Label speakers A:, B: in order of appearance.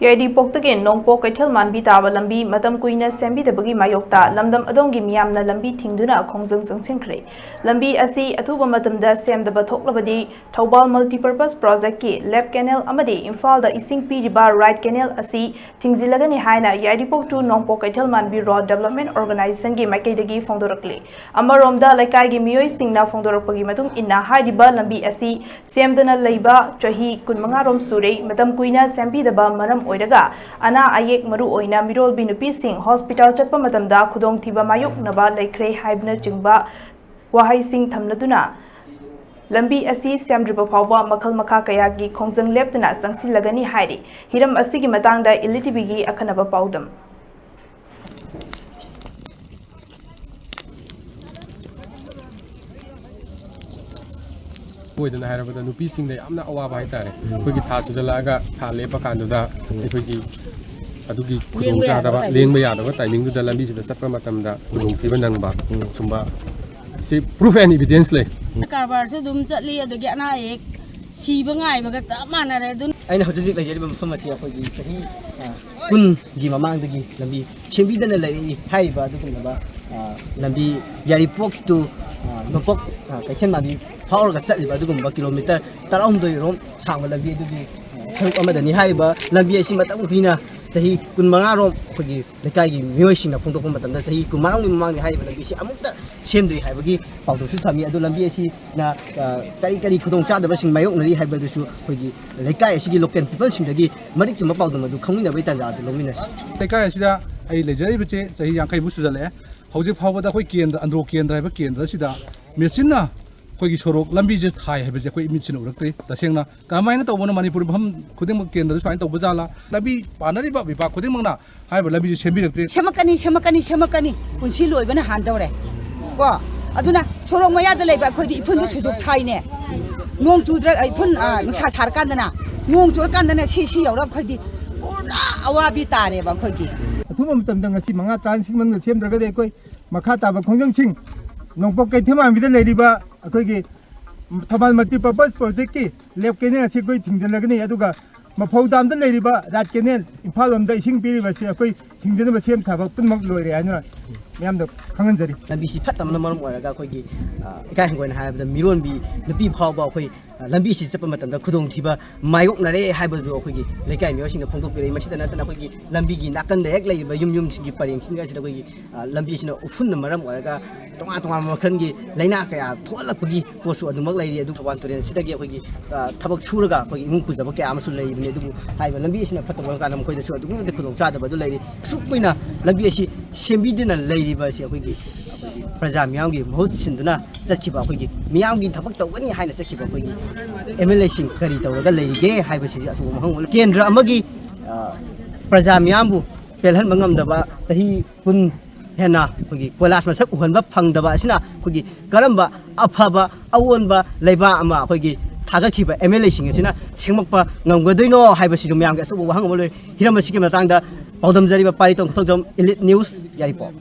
A: ꯌꯥꯏꯔꯤꯄꯣꯛꯇꯒꯤ ꯅꯣꯡꯄꯣꯛ ꯀꯩꯊꯦꯜ ꯃꯥꯟꯕꯤ ꯇꯥꯕ ꯂꯝꯕꯤ ꯃꯇꯝ ꯀꯨꯏꯅ ꯁꯦꯝꯕꯤꯗꯕꯒꯤ ꯃꯥꯌꯣꯛꯇ ꯂꯝꯗꯝ ꯑꯗꯣꯝꯒꯤ ꯃꯤꯌꯥꯝꯅ ꯂꯝꯕꯤ ꯊꯤꯡꯗꯨꯅ ꯈꯣꯡꯖꯪ ꯆꯪꯁꯤꯟꯈ꯭ꯔꯦ꯫ ꯂꯝꯕꯤ ꯑꯁꯤ ꯑꯊꯨꯕ ꯃꯇꯝꯗ ꯁꯦꯝꯗꯕ ꯊꯣꯛꯂꯕꯗꯤ ꯊꯧꯕꯥꯜ ꯃꯜꯇꯤꯄꯔꯄꯁ ꯄ꯭ꯔꯣꯖꯦꯛꯇꯀꯤ ꯂꯦꯞ ꯀꯦꯅꯦꯜ ꯑꯃꯗꯤ ꯏꯝꯐꯥꯜꯗ ꯏꯁꯤꯡ ꯄꯤꯔꯤꯕ ꯔꯥꯏꯠ ꯀꯦꯅꯦꯜ ꯑꯁꯤ ꯊꯤꯡꯖꯤꯜꯂꯒꯅꯤ ꯍꯥꯏꯅ ꯌꯥꯏꯔꯤꯄꯣꯛ ꯇꯨ ꯅꯣꯡꯄꯣꯛ ꯀꯩꯊꯦꯜ ꯃꯥꯟꯕꯤ ꯔꯣꯗ ꯗꯦꯚꯂꯞꯃꯦꯟꯠ ꯑꯣꯔꯒꯅꯥꯏꯖꯦꯁꯟꯒꯤ ꯃꯥꯏꯀꯩꯗꯒꯤ ꯐꯣꯡꯗꯣꯔꯛꯂꯤ꯫ ꯑꯃꯔꯣꯝꯗ ꯂꯩꯀꯥꯏꯒꯤ ꯃꯤꯑꯣꯏꯁꯤꯡꯅ ꯐꯣꯡꯗꯣꯔꯛꯄꯒꯤ ꯃꯇꯨꯡ ꯏꯟꯅ ꯍꯥꯏꯔꯤꯕ ꯂꯝꯕꯤ ꯑꯁꯤ ꯁꯦꯝꯗꯅ ꯂꯩꯕ ꯆꯍꯤ 15ꯔꯣꯝ ꯁꯨꯔꯦ꯫ ꯃꯇꯝ ꯀꯨꯏꯅ ꯁꯦꯝꯕꯤꯗꯕ ꯃꯔꯝ ꯑꯣꯏꯔꯒ ꯑꯅꯥ ꯑꯌꯦꯛ ꯃꯔꯨꯑꯣꯏꯅ ꯃꯤꯔꯣꯜꯕꯤ ꯅꯨꯄꯤꯁꯤꯡ ꯍꯣꯁꯄꯤꯇꯥꯜ ꯆꯠꯄ ꯃꯇꯝꯗ ꯈꯨꯗꯣꯡꯊꯤꯕ ꯃꯥꯌꯣꯛꯅꯕ ꯂꯩꯈ꯭ꯔꯦ ꯍꯥꯏꯕꯅꯆꯤꯡꯕ ꯋꯥꯍꯩꯁꯤꯡ ꯊꯝꯂꯗꯨꯅ ꯂꯝꯕꯤ ꯑꯁꯤ ꯁꯦꯝꯗ꯭ꯔꯤꯕ ꯐꯥꯎꯕ ꯃꯈꯜ ꯃꯈꯥ ꯀꯌꯥꯒꯤ ꯈꯣꯡꯖꯪ ꯂꯦꯞꯇꯅ ꯆꯪꯁꯤꯜꯂꯒꯅꯤ ꯍꯥꯏꯔꯤ꯫ ꯍꯤꯔꯝ ꯑꯁꯤꯒꯤ ꯃꯇꯥꯡꯗ ꯏꯂꯤꯇꯤꯚꯤꯒꯤ ꯑꯈꯟꯅꯕ ꯄꯥꯎꯗꯝ꯫
B: ꯑꯣꯏꯗꯅ ꯍꯥꯏꯔꯕꯗ ꯅꯨꯄꯤꯁꯤꯡꯗ ꯌꯥꯝꯅ ꯑꯋꯥꯕ ꯍꯥꯏꯇꯥꯔꯦ ꯑꯩꯈꯣꯏꯒꯤ ꯊꯥ ꯆꯨꯖꯜꯂꯛꯑꯒ ꯊꯥ ꯂꯦꯞꯄ ꯀꯥꯟꯗꯨꯗ ꯑꯩꯈꯣꯏꯒꯤ ꯑꯗꯨꯒꯤ ꯈꯨꯗꯣꯡꯆꯥꯗꯕ ꯂꯦꯡꯕ ꯌꯥꯗꯕ ꯇꯥꯏꯃꯤꯡꯗꯨꯗ ꯂꯝꯕꯤꯁꯤꯗ ꯆꯠꯄ ꯃꯇꯝꯗ ꯈꯨꯗꯣꯡꯊꯤꯕ ꯅꯪꯕ ꯁꯨꯝꯕ ꯁꯤ ꯄ꯭ꯔꯨꯐ ꯑꯦꯟ ꯏꯚꯤꯗꯦꯟꯁ ꯂꯩ꯫
C: ꯀꯔꯕꯥꯔꯁꯨ ꯑꯗꯨꯝ ꯆꯠꯂꯤ ꯑꯗꯒꯤ ꯑꯅꯥ ꯑꯌꯦꯛ ꯁꯤꯕ ꯉꯥꯏꯕꯒ ꯆꯞ ꯃꯥꯟꯅꯔꯦ ꯑꯗꯨꯅ
D: ꯑꯩꯅ ꯍꯧꯖꯤꯛ ꯂꯩꯖꯔꯤꯕ ꯃꯐꯝ ꯑꯁꯤ ꯑꯩꯈꯣꯏꯒꯤ ꯆꯍꯤ 10ꯒꯤ ꯃꯃꯥꯡꯗꯒꯤ ꯂꯝꯕꯤ ꯁꯦꯝꯕꯤꯗꯅ ꯂꯩꯔꯛꯏ ꯍꯥꯏꯔꯤꯕ ꯑꯗꯨꯒꯨꯝꯂꯕ ꯂꯝꯕꯤ ꯌꯥꯏꯔꯤꯄꯣꯛ ꯇꯨ ꯅꯣꯡꯄꯣꯛ ꯀꯩꯊꯦꯜ ꯃꯥꯟꯕꯤ ꯐꯥꯎꯔꯒ ꯆꯠꯂꯤꯕ ꯑꯗꯨꯒꯨꯝꯕ ꯀꯤꯂꯣꯃꯤꯇꯔ 16ꯔꯣꯝ ꯁꯥꯡꯕ ꯂꯝꯕꯤ ꯑꯗꯨꯒꯤ ꯁꯔꯨꯛ ꯑꯃꯗꯅꯤ꯫ ꯍꯥꯏꯔꯤꯕ ꯂꯝꯕꯤ ꯑꯁꯤ ꯃꯇꯝ ꯀꯨꯏꯅ ꯆꯍꯤ 15ꯔꯣꯝ ꯑꯩꯈꯣꯏꯒꯤ ꯂꯩꯀꯥꯏꯒꯤ ꯃꯤꯑꯣꯏꯁꯤꯡꯅ ꯐꯣꯡꯗꯣꯛꯄ ꯃꯇꯝꯗ ꯆꯍꯤ 15ꯒꯤ ꯃꯃꯥꯡꯗ ꯍꯥꯏꯔꯤꯕ ꯂꯝꯕꯤ ꯑꯁꯤ ꯑꯃꯨꯛꯇ ꯁꯦꯝꯗ꯭ꯔꯤ ꯍꯥꯏꯕꯒꯤ ꯄꯥꯎꯗꯝꯁꯨ ꯊꯝꯃꯤ꯫ ꯑꯗꯨ ꯂꯝꯕꯤ ꯑꯁꯤꯅ ꯀꯔꯤ ꯈꯨꯗꯣꯡꯆꯥꯗꯕꯁꯤꯡ ꯃꯥꯌꯣꯛꯅꯔꯤ ꯍꯥꯏꯕꯗꯨꯁꯨ ꯑꯩꯈꯣꯏꯒꯤ ꯂꯩꯀꯥꯏ ꯑꯁꯤꯒꯤ ꯂꯣꯀꯦꯜ ꯄꯤꯄꯜꯁꯤꯡꯗꯒꯤ ꯃꯔꯤꯛ ꯆꯨꯝꯕ ꯄꯥꯎꯗꯝ ꯑꯗꯨ ꯈꯪꯃꯤꯟꯅꯕꯒꯤ ꯇꯥꯟꯖꯥ ꯑꯗꯨ ꯂꯧꯃꯤꯟꯅꯁꯤ꯫
E: ꯂꯩꯀꯥꯏ ꯑꯁꯤꯗ ꯑꯩ ꯂꯩꯖꯔꯤꯕꯁꯦ ꯆꯍꯤ 50ꯃꯨꯛ ꯁꯨꯖꯜꯂꯛꯑꯦ꯫ ꯍꯧꯖꯤꯛ ꯐꯥꯎꯕꯗ ꯑꯩꯈꯣꯏ ꯀꯦꯟꯗ꯭ꯔ ꯑꯟꯗ꯭ꯔꯣ ꯀꯦꯟꯗ꯭ꯔ ꯍꯥꯏꯕ ꯀꯦꯟꯗ꯭ꯔ ꯑꯁꯤꯗ ꯃꯦꯆꯤꯟꯅ ꯑꯩꯈꯣꯏꯒꯤ ꯁꯣꯔꯣꯛ ꯂꯝꯕꯤꯁꯦ ꯊꯥꯏ ꯍꯥꯏꯕꯁꯦ ꯑꯩꯈꯣꯏ ꯃꯤꯠꯁꯤꯅ ꯎꯔꯛꯇ꯭ꯔꯤ꯫ ꯇꯁꯦꯡꯅ ꯀꯔꯝꯍꯥꯏꯅ ꯇꯧꯕꯅꯣ ꯃꯅꯤꯄꯨꯔ ꯃꯐꯝ ꯈꯨꯗꯤꯡꯃꯛ ꯀꯦꯟꯗ꯭ꯔꯗ ꯁꯨꯃꯥꯏꯅ ꯇꯧꯕ ꯖꯥꯠꯂꯥ? ꯂꯝꯕꯤ ꯄꯥꯟꯅꯔꯤꯕ ꯕꯤꯚꯥꯒ ꯈꯨꯗꯤꯡꯃꯛꯅ ꯍꯥꯏꯔꯤꯕ ꯂꯝꯕꯤꯁꯦ ꯁꯦꯝꯕꯤꯔꯛꯇ꯭ꯔꯤ꯫
C: ꯁꯦꯝꯃꯛꯀꯅꯤ ꯄꯨꯟꯁꯤ ꯂꯣꯏꯕꯅ ꯍꯥꯟꯗꯧꯔꯦ ꯀꯣ ꯑꯗꯨꯅ ꯁꯣꯔꯣꯛ ꯃꯌꯥꯗ ꯂꯩꯕ ꯑꯩꯈꯣꯏꯗꯤ ꯏꯐꯨꯟꯁꯨ ꯁꯨꯗꯣꯛ ꯊꯥꯏꯅꯦ꯫ ꯅꯣꯡ ꯆꯨꯗ꯭ꯔ ꯏꯐꯨꯟ ꯅꯨꯡꯁꯥ ꯁꯥꯔꯀꯥꯟꯗꯅ ꯅꯣꯡ ꯆꯨꯔꯀꯥꯟꯗꯅ ꯁꯤ ꯌꯧꯔ ꯑꯩꯈꯣꯏꯗꯤ ꯄꯨꯔꯥ ꯑꯋꯥꯕꯤ ꯇꯥꯔꯦꯕ ꯑꯩꯈꯣꯏꯒꯤ꯫
F: ꯑꯊꯨꯕ ꯃꯇꯝꯗ ꯉꯁꯤ 5 ꯇꯔꯥꯁꯤꯡ ꯃꯅꯨꯡꯗ ꯁꯦꯝꯗ꯭ꯔꯒꯗꯤ ꯑꯩꯈꯣꯏ ꯃꯈꯥ ꯇꯥꯕ ꯈꯣꯡꯖꯪꯁꯤꯡ ꯅꯣꯡꯄꯣꯛ ꯀꯩꯊꯦꯜ ꯃꯥꯟꯕꯤꯗ ꯂꯩꯔꯤꯕ ꯑꯩꯈꯣꯏꯒꯤ ꯊꯧꯕꯥꯜ ꯃꯜꯇꯤꯄꯔꯄꯁ ꯄ꯭ꯔꯣꯖꯦꯛꯀꯤ ꯂꯦꯞ ꯀꯦꯅꯦꯜ ꯑꯁꯤ ꯑꯩꯈꯣꯏ ꯊꯤꯡꯖꯤꯜꯂꯒꯅꯤ꯫ ꯑꯗꯨꯒ ꯃꯐꯧ ꯗꯥꯝꯗ ꯂꯩꯔꯤꯕ ꯔꯥꯏꯠ ꯀꯦꯅꯦꯜ ꯏꯝꯐꯥꯜ ꯂꯣꯝꯗ ꯏꯁꯤꯡ ꯄꯤꯔꯤꯕꯁꯤ ꯑꯩꯈꯣꯏ ꯊꯤꯡꯖꯤꯟꯅꯕ ꯁꯦꯝ ꯁꯥꯕ ꯄꯨꯝꯅꯃꯛ ꯂꯣꯏꯔꯦ ꯍꯥꯏꯅ ꯃꯌꯥꯝꯗ ꯈꯪꯍꯟꯖꯔꯤ꯫
D: ꯂꯝꯕꯤꯁꯤ ꯐꯠꯇꯕꯅ ꯃꯔꯝ ꯑꯣꯏꯔꯒ ꯑꯩꯈꯣꯏꯒꯤ ꯏꯀꯥꯏ ꯍꯪꯒꯣꯏꯅ ꯍꯥꯏꯔꯕꯗ ꯃꯤꯔꯣꯟꯕꯤ ꯅꯨꯄꯤ ꯐꯥꯎꯕ ꯑꯩꯈꯣꯏ ꯂꯝꯕꯤꯁꯤ ꯆꯠꯄ ꯃꯇꯝꯗ ꯈꯨꯗꯣꯡꯊꯤꯕ ꯃꯥꯌꯣꯛꯅꯔꯦ ꯍꯥꯏꯕꯗꯨ ꯑꯩꯈꯣꯏꯒꯤ ꯂꯩꯀꯥꯏ ꯃꯤꯑꯣꯏꯁꯤꯡꯅ ꯐꯣꯡꯗꯣꯛꯄꯤꯔꯛꯏ꯫ ꯃꯁꯤꯗ ꯅꯠꯇꯅ ꯑꯩꯈꯣꯏꯒꯤ ꯂꯝꯕꯤꯒꯤ ꯅꯥꯀꯟꯗ ꯍꯦꯛ ꯂꯩꯔꯤꯕ ꯌꯨꯝꯁꯤꯡꯒꯤ ꯄꯔꯦꯡꯁꯤꯡ ꯑꯁꯤꯗ ꯑꯩꯈꯣꯏꯒꯤ ꯂꯝꯕꯤꯁꯤꯅ ꯎꯐꯨꯟꯅ ꯃꯔꯝ ꯑꯣꯏꯔꯒ ꯇꯣꯉꯥꯟꯕ ꯃꯈꯜꯒꯤ ꯂꯩꯅꯥ ꯀꯌꯥ ꯊꯣꯛꯍꯜꯂꯛꯄꯒꯤ ꯄꯣꯠꯁꯨ ꯑꯗꯨꯃꯛ ꯂꯩꯔꯤ꯫ ꯑꯗꯨꯒ ꯊꯧꯕꯥꯜ ꯇꯨꯔꯦꯜꯁꯤꯗꯒꯤ ꯑꯩꯈꯣꯏꯒꯤ ꯊꯕꯛ ꯁꯨꯔꯒ ꯑꯩꯈꯣꯏꯒꯤ ꯏꯃꯨꯡ ꯄꯨꯖꯕ ꯀꯌꯥ ꯑꯃꯁꯨ ꯂꯩꯔꯤꯕꯅꯤ꯫ ꯑꯗꯨꯕꯨ ꯍꯥꯏꯔꯤꯕ ꯂꯝꯕꯤ ꯑꯁꯤꯅ ꯐꯠꯇꯕ ꯀꯥꯟꯗ ꯃꯈꯣꯏꯗꯁꯨ ꯑꯗꯨꯛꯀꯤ ꯃꯇꯤꯛ ꯈꯨꯗꯣꯡꯆꯥꯗꯕ ꯑꯗꯨ ꯂꯩꯔꯤ꯫ ꯑꯁꯨꯛ ꯀꯨꯏꯅ ꯂꯝꯕꯤ ꯑꯁꯤ ꯁꯦꯝꯕꯤꯗꯨꯅ ꯂꯩꯔꯤꯕ ꯑꯁꯤ ꯑꯩꯈꯣꯏꯒꯤ ꯄ꯭ꯔꯖꯥ ꯃꯤꯌꯥꯝꯒꯤ ꯃꯍꯨꯠ ꯁꯤꯟꯗꯨꯅ ꯆꯠꯈꯤꯕ ꯑꯩꯈꯣꯏꯒꯤ ꯃꯤꯌꯥꯝꯒꯤ ꯊꯕꯛ ꯇꯧꯒꯅꯤ ꯍꯥꯏꯅ ꯆꯠꯈꯤꯕ ꯑꯩꯈꯣꯏꯒꯤ MLAꯁꯤꯡ ꯀꯔꯤ ꯇꯧꯔꯒ ꯂꯩꯔꯤꯒꯦ ꯍꯥꯏꯕꯁꯤ ꯑꯆꯧꯕ ꯃꯍꯪ ꯀꯦꯟꯗ꯭ꯔ ꯑꯃꯒꯤ ꯄ꯭ꯔꯖꯥ ꯃꯤꯌꯥꯝꯕꯨ ꯄꯦꯜꯍꯟꯕ ꯉꯝꯗꯕ ꯆꯍꯤ 10 ꯍꯦꯟꯅ ꯑꯩꯈꯣꯏꯒꯤ ꯀꯣꯏꯂꯥꯁ ꯃꯁꯛ ꯎꯍꯟꯕ ꯐꯪꯗꯕ ꯑꯁꯤꯅ ꯑꯩꯈꯣꯏꯒꯤ ꯀꯔꯝꯕ ꯑꯐꯕ ꯑꯑꯣꯟꯕ ꯂꯩꯕꯥꯛ ꯑꯃ ꯑꯩꯈꯣꯏꯒꯤ ꯊꯥꯒꯠꯈꯤꯕ MLAꯁꯤꯡ ꯑꯁꯤꯅ ꯁꯦꯝꯃꯛꯄ ꯉꯝꯒꯗꯣꯏꯅꯣ ꯍꯥꯏꯕꯁꯤꯁꯨ ꯃꯌꯥꯝꯒꯤ ꯑꯆꯧꯕ ꯋꯥꯍꯪ ꯑꯃ ꯂꯩ꯫ ꯍꯤꯔꯝ ꯑꯁꯤꯒꯤ ꯃꯇꯥꯡꯗ ꯄꯥꯎꯗꯝꯖꯔꯤꯕ ꯄꯥꯔꯤꯇꯣꯝ ꯈꯨꯊꯧꯖꯝ ꯏꯂꯤꯠ ꯅ꯭ꯌꯨꯁ ꯌꯥꯏꯔꯤꯄꯣꯛ꯫